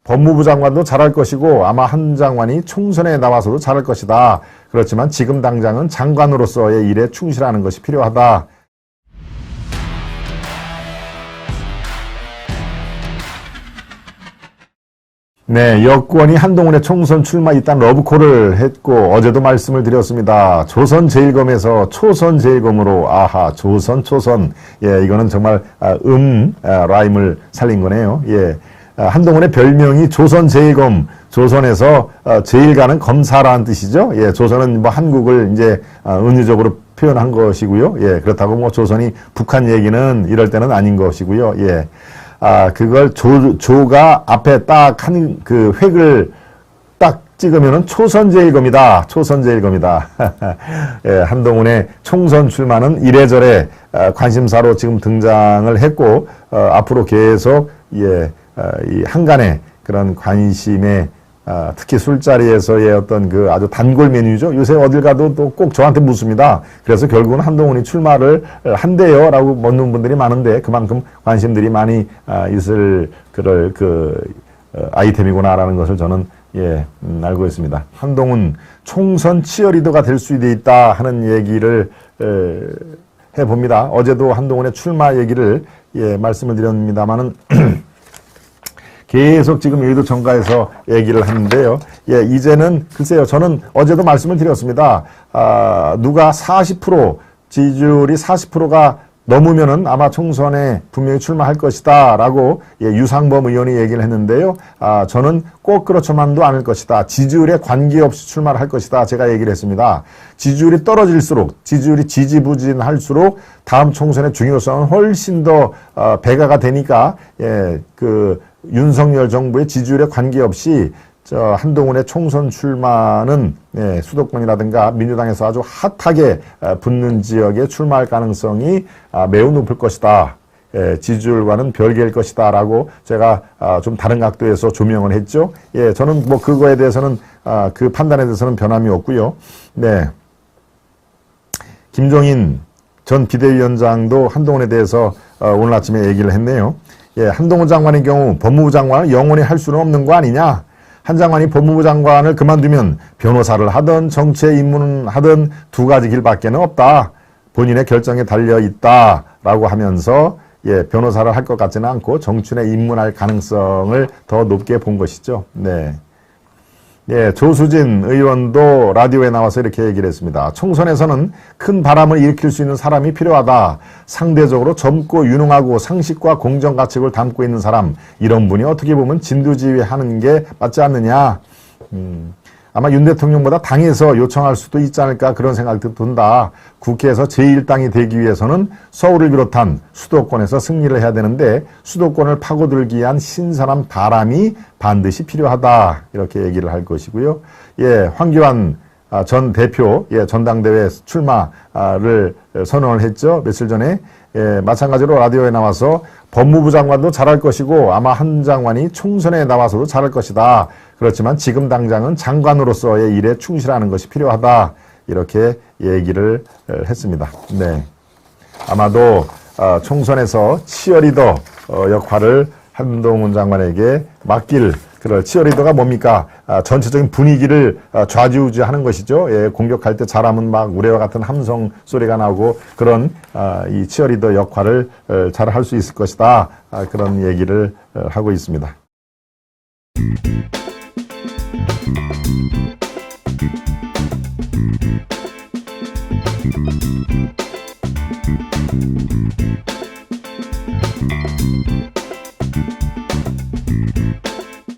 법무부 장관도 잘할 것이고 아마 한 장관이 총선에 나와서도 잘할 것이다. 그렇지만 지금 당장은 장관으로서의 일에 충실하는 것이 필요하다. 네, 여권이 한동훈의 총선 출마 일단 러브콜을 했고 어제도 말씀을 드렸습니다. 조선제일검에서 초선제일검으로 조선 예, 이거는 정말 라임을 살린 거네요. 예. 한동훈의 별명이 조선제일검, 조선에서 제일 가는 검사라는 뜻이죠. 예, 조선은 뭐 한국을 이제 은유적으로 표현한 것이고요. 예, 그렇다고 뭐 조선이 북한 얘기는 이럴 때는 아닌 것이고요. 예. 그걸 조가 앞에 딱 한 그 획을 딱 찍으면은 초선제일검이다. 초선제일검이다. 예, 한동훈의 총선 출마는 이래저래 관심사로 지금 등장을 했고, 앞으로 계속, 예, 이 한간의 그런 관심에 특히 술자리에서의 어떤 그 아주 단골 메뉴죠. 요새 어딜 가도 또 꼭 저한테 묻습니다. 그래서 결국은 한동훈이 출마를 한대요 라고 묻는 분들이 많은데 그만큼 관심들이 많이 있을 그럴 아이템이구나라는 것을 저는 알고 있습니다. 한동훈 총선 치어리더가 될 수 있다 하는 얘기를 해봅니다. 어제도 한동훈의 출마 얘기를 말씀을 드렸습니다만은 계속 지금 여의도 정가에서 얘기를 하는데요. 예, 이제는 글쎄요. 저는 어제도 말씀을 드렸습니다. 누가 40% 지지율이 40%가 넘으면은 아마 총선에 분명히 출마할 것이다 라고 유상범 의원이 얘기를 했는데요. 저는 꼭 그렇지만도 않을 것이다. 지지율에 관계없이 출마를 할 것이다. 제가 얘기를 했습니다. 지지율이 떨어질수록 지지율이 지지부진할수록 다음 총선의 중요성은 훨씬 더 배가가 되니까 윤석열 정부의 지지율에 관계없이 한동훈의 총선 출마는 수도권이라든가 민주당에서 아주 핫하게 붙는 지역에 출마할 가능성이 매우 높을 것이다. 지지율과는 별개일 것이다 라고 제가 좀 다른 각도에서 조명을 했죠. 저는 뭐 그거에 대해서는 그 판단에 대해서는 변함이 없고요. 네. 김종인 전 비대위원장도 한동훈에 대해서 오늘 아침에 얘기를 했네요. 한동훈 장관의 경우 법무부 장관을 영원히 할 수는 없는 거 아니냐. 한 장관이 법무부 장관을 그만두면 변호사를 하든 정치에 입문하든 두 가지 길밖에는 없다. 본인의 결정에 달려있다라고 하면서 변호사를 할 것 같지는 않고 정치에 입문할 가능성을 더 높게 본 것이죠. 네. 조수진 의원도 라디오에 나와서 이렇게 얘기를 했습니다. 총선에서는 큰 바람을 일으킬 수 있는 사람이 필요하다. 상대적으로 젊고 유능하고 상식과 공정가책을 담고 있는 사람, 이런 분이 어떻게 보면 진두지휘하는 게 맞지 않느냐. 아마 윤 대통령보다 당에서 요청할 수도 있지 않을까 그런 생각도 든다. 국회에서 제1당이 되기 위해서는 서울을 비롯한 수도권에서 승리를 해야 되는데 수도권을 파고들기 위한 신선한 바람이 반드시 필요하다. 이렇게 얘기를 할 것이고요. 황교안 전 대표 전당대회 출마를 선언을 했죠. 며칠 전에. 마찬가지로 라디오에 나와서 법무부 장관도 잘할 것이고 아마 한 장관이 총선에 나와서도 잘할 것이다. 그렇지만 지금 당장은 장관으로서의 일에 충실하는 것이 필요하다. 이렇게 얘기를 했습니다. 네. 아마도 총선에서 치어리더 역할을 한동훈 장관에게 맡길 그럴 치어리더가 뭡니까? 전체적인 분위기를 좌지우지하는 것이죠. 공격할 때 잘하면 막 우레와 같은 함성 소리가 나오고 그런 이 치어리더 역할을 잘 할 수 있을 것이다. 그런 얘기를 하고 있습니다.